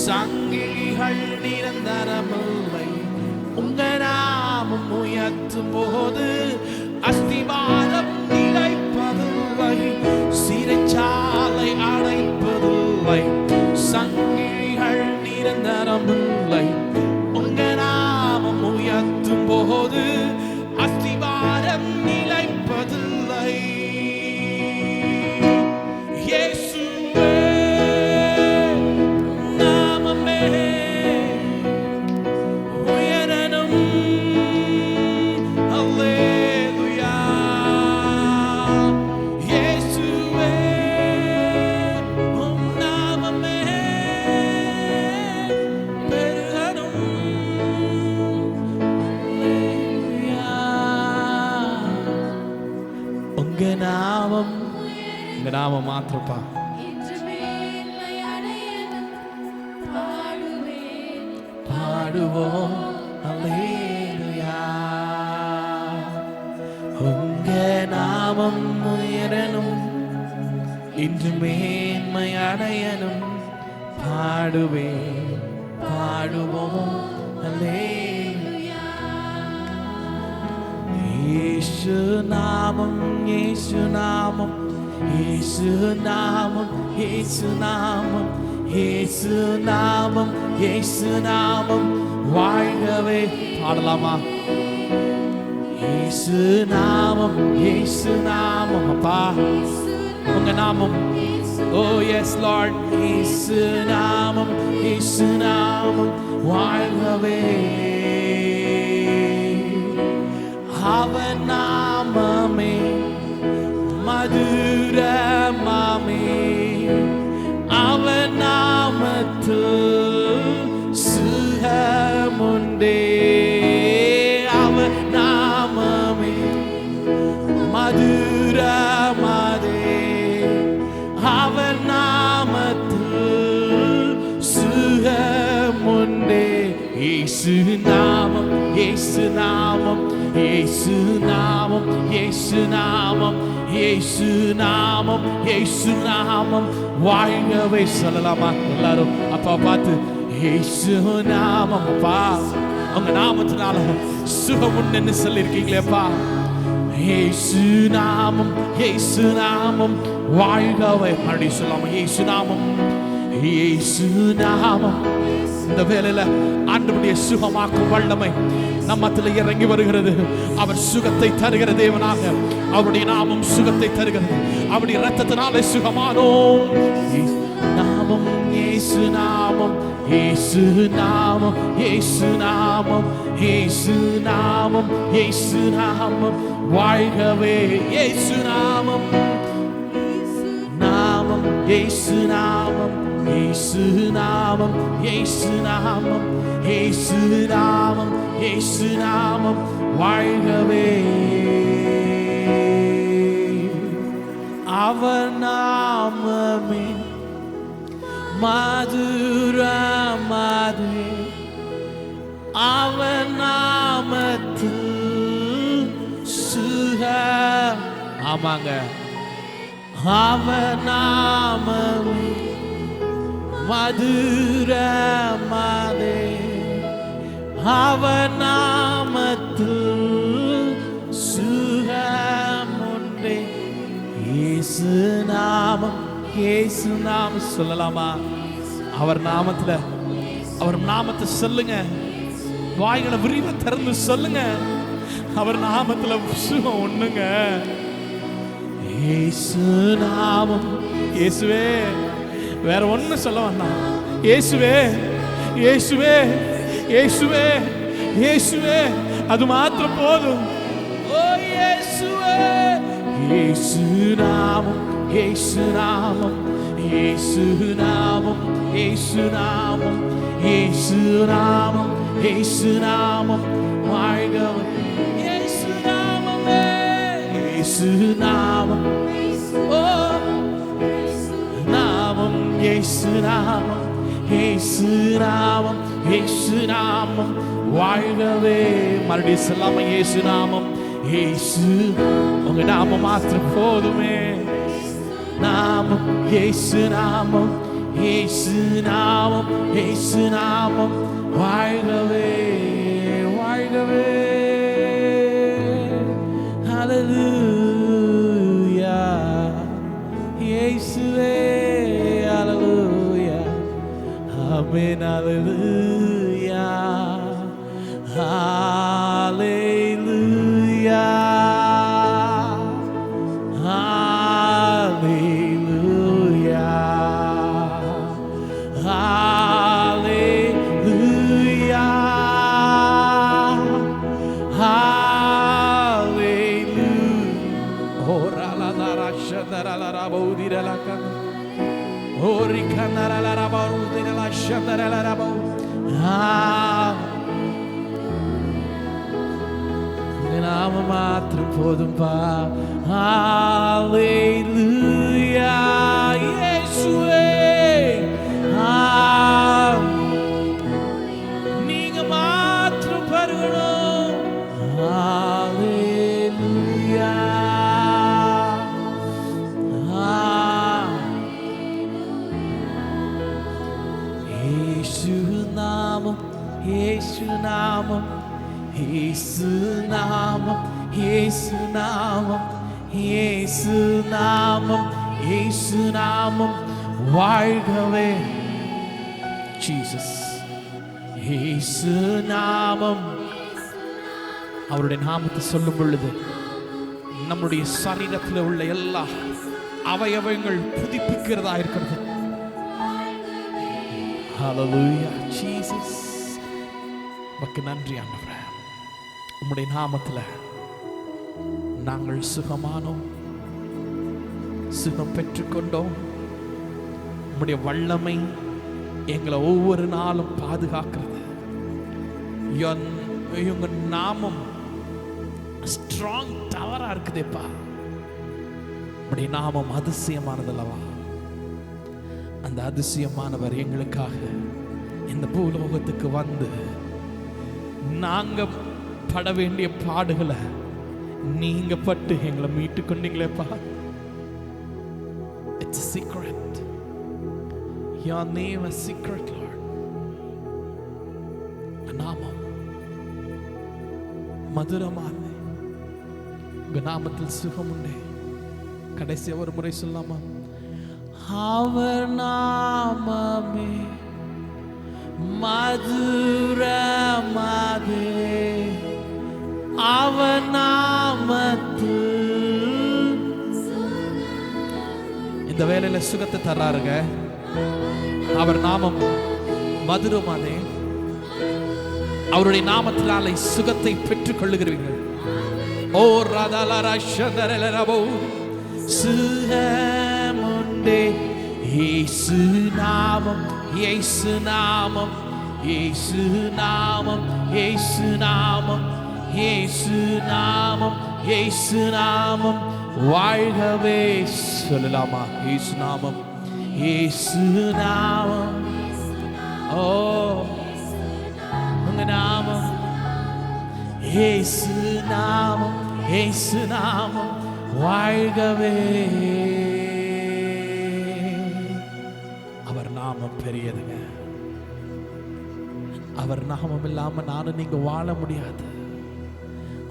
சங்கிலிகள் நிரந்தரமில்லை. உங்க நாமம் உயர்த்தும் போது அஸ்திவாரம் நிலைப்பதில்லை. சிறைச்சாலை அடைப்பதில்லை, சங்கிலிகள் நிரந்தரமில்லை. உங்க நாமம் உயர்த்தும் போது அஸ்திவாரம் நிலைப்பதில்லை. உயரணும். அல்லேலூயா. உங்க நாமம் மாத்திரப்பா. பாடுவோம் அல்லேலூயா. உங்க நாமம் உயரணும், இன்று மேன்மை அடையணும். பாடுவோம் அல்லேலூயா. இயேசு நாமம், இயேசு நாமம், இயேசு நாமம், இயேசு நாமம், இயேசு நாமம், இயேசு நாமம் வாழ்கவே. பாடலாமா? இயேசு நாமம், இயேசு நாமம். அப்பா உங்க நாமம். Oh yes Lord. இயேசு நாமம், இயேசு நாமம் வாழ்கவே. அவர் நாமமே மதுரமாமே, அவர் நாமத்தில் சுகமுண்டே. அவர் நாமமே மதுரமாதே, அவர் நாமத்தில் சுகமுண்டே. இயேசு நாமம், இயேசு நாமம், இயேசு நாமம், இயேசு நாமம், இயேசு நாமம், இயேசு நாமம் வாழ்கவே. சொல்லலாமா எல்லாரும்? அப்பா பார்த்து இயேசு நாமம். அப்பா உங்க நாமத்தினால சுகம் உண்டு சொல்லிருக்கீங்களேப்பா. இயேசு நாமம், இயேசு நாமம் வாழ்கவே. மறுபடியும் சொல்லாம இயேசு நாமம், இயேசு நாமம். இந்த வேளையில ஆண்டவருடைய சுகமாக்கும் வல்லமை நம்மத்தில் இறங்கி வருகிறது. அவர் சுகத்தை தருகிற தேவனாக, அவருடைய நாமம் சுகத்தை தருகிறது. அவருடைய இரத்தத்தினாலே சுகமானோம். நாமம் இயேசு நாமம், இயேசு நாமம், இயேசு நாமம், இயேசு நாமம், இயேசு நாமம் வாழ்கவே. இயேசு நாமம், நாமம் இயேசு நாமம், இயேசு நாமம், இயேசு நாமம், இயேசு நாமம், இயேசு நாமம் வாழ்கவே. அவர் நாமமே மதுரமாதே, அவர் நாமத்தில் சுகம். ஆமாங்க, அவர் நாமமே மதுரமாதே, அவர் நாமத்தில் சுகமுண்டே. இயேசு நாமம், இயேசு நாமம் சொல்லலாமா? அவர் நாமத்துல, அவர் நாமத்தை சொல்லுங்க. வாய்களை விரிவ திறந்து சொல்லுங்க. அவர் நாமத்துல சுகம் ஒண்ணுங்க. இயேசு நாமம். இயேசுவே, வேற ஒண்ணு சொல்ல வேண்டாம். இயேசுவே, இயேசுவே, இயேசுவே, இயேசுவே, அது மாத்திரம் போதும். ஓ இயேசுவே. இயேசு நாமம், இயேசு நாமம், இயேசு நாமம், இயேசு நாமம், இயேசு நாமம், இயேசு நாமம் வாழ்கவே. இயேசு நாமமே, இயேசு நாமம். ஓ நாமம் இயேசு நாமம், இயேசு நாமம், இயேசு நாமம் வாழ்கவே. மறுபடியும் சொல்லாம இயேசு நாமம், இயேசு உங்க நாமம் மாத்திரம் போதுமே. நாமம் இயேசு நாமம், இயேசு நாமம், இயேசு நாமம் வாழ்கவே, வாழ்கவே. ஹல்லேலூயா இயேசுவே, ஹல்லேலூயா, ஆமென், ஹல்லேலூயா, ஹல்லேலூயா, ஹல்லேலூயா, ஹல்லேலூயா, ஹல்லேலூயா. ஓரலதரா ஷதரலரா பௌதிரலக ஓரிகனரலரா பௌதிரலா ஷதரலரா பௌ. நாமம் மாத்திரம் போதும்பா. ஹalleluya இயேசுவே. நீங்க மாத்திரம் பருகணும். ஹalleluya. இயேசு நாமம், இயேசு நாமம், இயேசு நாமம், இயேசு நாமம், இயேசு நாமம், இயேசு நாமம் வாழ்கவே. ஜீசஸ். இயேசு நாமம். அவருடைய நாமத்தை சொல்லும் பொழுது நம்முடைய சரீரத்தில் உள்ள எல்லா அவயவங்கள் புதுப்பிக்கிறதா இருக்கிறது. ஹalleluya ஜீசஸ். உமக்கு நன்றி ஆண்டவரே. உம்முடைய நாமத்தில் நாங்கள் சுகமானோம், சுகம் பெற்றுக்கொண்டோம். உம்முடைய வல்லமை எங்களை ஒவ்வொரு நாளும் பாதுகாக்கிறது. உங்க நாமம் ஸ்ட்ராங் டவரா இருக்குதேப்பா. உம்முடைய நாமம் அதிசயமானதல்லவா. அந்த அதிசயமானவர் எங்களுக்காக இந்த பூலோகத்துக்கு வந்து நாங்க பட வேண்டிய பாடுகளை நீங்க பட்டு எங்களை மீட்டு கொண்டீங்களேப்பா. It's a secret. Your name is secret, Lord. நாமம் மதுரமானது. உங்க நாமத்தில் சுகம் உண்டு. கடைசி ஒரு முறை சொல்லாமா? அவர் நாமமே மதுரமானது. அவர் நாமத்தில் இந்த வேளையில சுகத்தை தர்றாருங்க. அவர் நாமம் மதுரமானே. அவருடைய நாமத்தினாலே சுகத்தை பெற்றுக் கொள்ளுகிறீர்கள். ஓ ராதாலாரா ஷந்தரலரபோ சுகமுண்டே. இயேசு நாமம், இயேசு நாமம், இயேசு நாமம், இயேசு நாமம், இயேசு நாமம், இயேசு நாமம் வாழ்கவே. சொல்லலாமா? இயேசு நாமம், இயேசு நாமம். ஓ உங்க நாமம் இயேசு நாமம், இயேசு நாமம் வாழ்கவே. அவர் நாமம் பெரியதுங்க. அவர் நாமம் இல்லாம நானும் நீங்க வாழ முடியாது.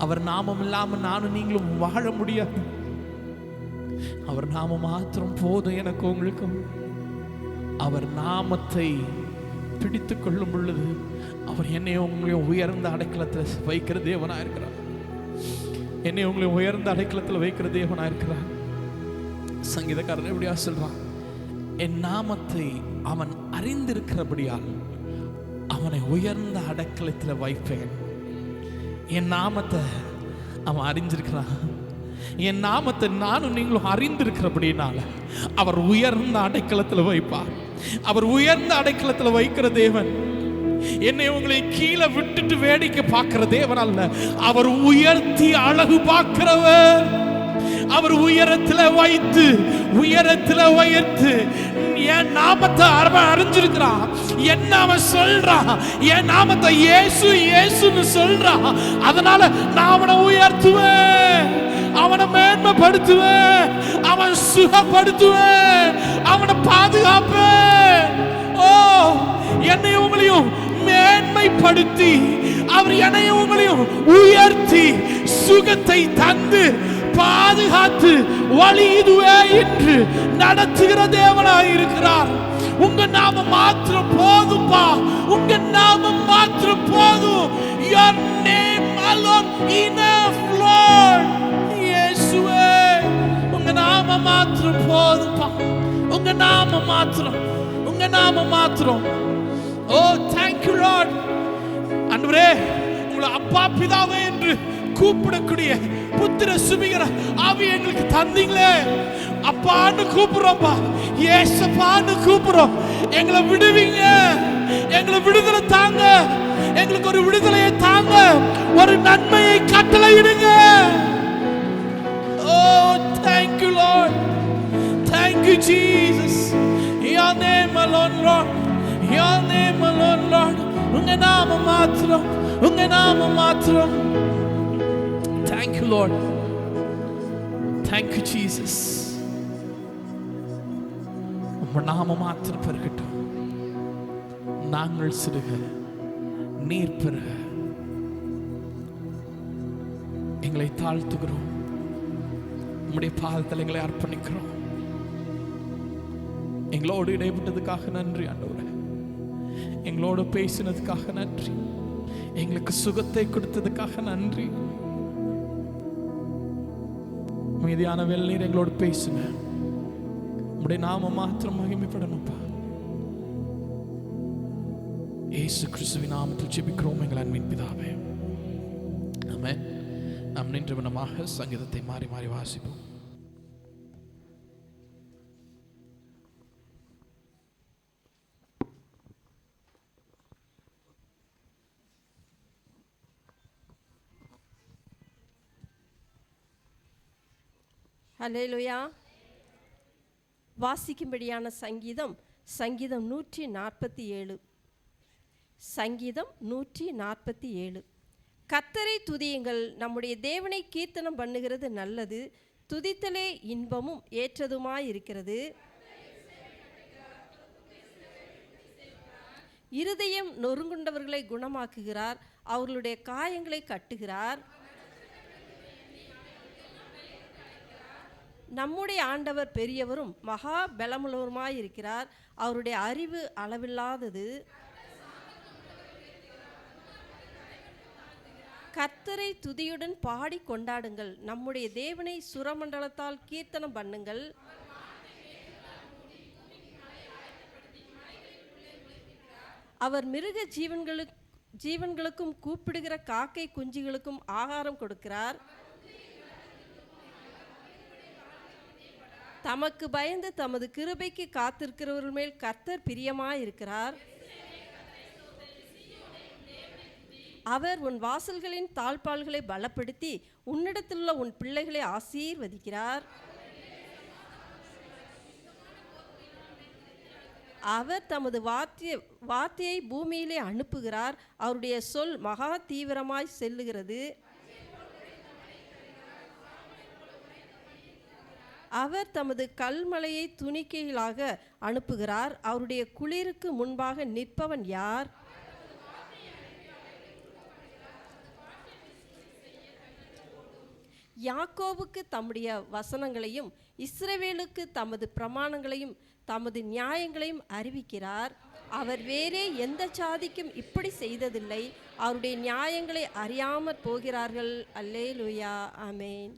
அவர் நாமம் இல்லாம நானும் நீங்களும் வாழ முடியாது. அவர் நாமம் மாத்திரம் போதும் எனக்கு உங்களுக்கும். அவர் நாமத்தை பிடித்துக் கொள்ளும் பொழுது அவர் என்னை உங்களையும் உயர்ந்த அடைக்கலத்தில் வைக்கிற தேவனா இருக்கிறார். என்னை உங்களையும் உயர்ந்த அடைக்கலத்தில் வைக்கிற தேவனா இருக்கிறார். சங்கீதக்காரன் எப்படியா சொல்றான்? என் நாமத்தை அவன் அறிந்திருக்கிறபடியால் அவனை உயர்ந்த அடைக்கலத்தில் வைப்பேன். என் நாமத்தை அவன் அறிஞ்சிருக்கிறான். என் நாமத்தை நானும் நீங்களும் அறிந்திருக்கிறபடினால அவர் உயர்ந்த அடைக்கலத்தில் வைப்பார். அவர் உயர்ந்த அடைக்கலத்தில் வைக்கிற தேவன். என்னை உங்களை கீழே விட்டுட்டு வேடிக்கை பார்க்கிற தேவன் அல்ல. அவர் உயர்த்தி அழகு பார்க்கிறவர். அவர் உயரத்தில் வைத்து உயரத்தில் உயர்த்து என் நாமத்தை அறிஞ்சிருக்கிறான். என்ன அவன் சொல்றான்? என் நாமத்தை இயேசு இயேசுன்னு சொல்றான். அதனால நான் அவனை உயர்த்துவேன், அவனை மேன்மைப்படுத்துவேன், அவன் சுகப்படுத்துவேன், அவனை பாதுகாப்பேன். ஓ என்னை உங்களையும் மேன்மைப்படுத்தி அவர் என்னையும் உங்களையும் உயர்த்தி சுகத்தை தந்து பாதுகாத்து வழி இதுவே என்று நடத்துகிற தேவனாய் இருக்கிறார். உங்க நாமம் மாத்திரம் போதும்பா. உங்க நாமம் மாத்திரம் போதும். Your name alone enough, Lord. இயேசுவே உங்க நாமம் மாத்திரம் போதும்பா. உங்க நாமம் மாத்திரம், உங்க நாமம் மாத்திரம். Oh thank you Lord. ஆண்டவரே உங்களை அப்பா பிதாவே என்று கூப்பிடக்கூடிய புத்திர சுபிகர ஆவி எங்களுக்கு தந்தீங்களே. அப்பான்னு கூப்பிடுறோம்பா, ஏசப்பான்னு கூப்பிடுறோம். எங்களை விடுவீங்க, எங்களை விடுதலை தாங்க. எங்களுக்கு ஒரு விடுதலையை தாங்க, ஒரு நன்மையை கட்டளையிடுங்க. Oh, thank you Lord, thank you Jesus. Your name alone Lord, your name alone Lord. உங்க நாமம் மாத்திரம், உங்க நாமம் மாத்திரம். Thank you Lord, thank you Jesus. உங்க நாமம் மாத்திரம் பெருகட்டும். நாங்கள் சிறுக, நீர் பெருக. எங்களை தாழ்த்துகிறோம், உம்முடைய பாதத்தில் எங்களை அர்ப்பணிக்கிறோம். எங்களோடு இடைப்பட்டதுக்காக நன்றி ஆண்டவரே, எங்களோடு பேசினதுக்காக நன்றி, எங்களுக்கு சுகத்தை கொடுத்ததுக்காக நன்றி. மீதியான வேளையில் எங்களோடு பேசுங்க. உம்முடைய நாமம் மாத்திரம் மகிமைப்படணும்ப்பா. இயேசு கிறிஸ்துவின் நாமத்தில் ஜெபிக்கிறோம் எங்கள் அன்பின் பிதாவே, ஆமென். நாம் நின்று வினமாக சங்கீதத்தை மாறி மாறி வாசிப்போம். ஹல்லேலூயா. வாசிக்கும்படியான சங்கீதம் சங்கீதம் 147. சங்கீதம் 147. கர்த்தரை துதியுங்கள், நம்முடைய தேவனை கீர்த்தனம் பண்ணுகிறது நல்லது, துதித்தலே இன்பமும் ஏற்றதுமாயிருக்கிறது. இருதயம் நொறுங்குண்டவர்களை குணமாக்குகிறார், அவர்களுடைய காயங்களை கட்டுகிறார். நம்முடைய ஆண்டவர் பெரியவரும் மகா பலமுள்ளவருமாயிருக்கிறார், அவருடைய அறிவு அளவில்லாதது. கர்த்தரை துதியுடன் பாடி கொண்டாடுங்கள், நம்முடைய தேவனை சுரமண்டலத்தால் கீர்த்தனம் பண்ணுங்கள். அவர் மிருக ஜீவன்களுக்கும் கூப்பிடுகிற காக்கை குஞ்சுகளுக்கும் ஆகாரம் கொடுக்கிறார். தமக்கு பயந்து தமது கிருபைக்கு காத்திருக்கிறவர்கள் மேல் கர்த்தர் பிரியமாயிருக்கிறார். அவர் உன் வாசல்களின் தாழ்பால்களை பலப்படுத்தி உன்னிடத்திலுள்ள உன் பிள்ளைகளை ஆசீர்வதிக்கிறார். அவர் தமது வார்த்தையை பூமியிலே அனுப்புகிறார், அவருடைய சொல் மகா தீவிரமாய் செல்லுகிறது. அவர் தமது கல்மலையை துணிக்கைகளாக அனுப்புகிறார், அவருடைய குளிருக்கு முன்பாக நிற்பவன் யார்? யாக்கோபுக்கு தம்முடைய வசனங்களையும் இஸ்ரவேலுக்கு தமது பிரமாணங்களையும் தமது நியாயங்களையும் அறிவிக்கிறார். அவர் வேறே எந்த சாதிக்கும் இப்படி செய்ததில்லை, அவருடைய நியாயங்களை அறியாமற் போகிறார்கள். அல்லேலூயா, ஆமென்.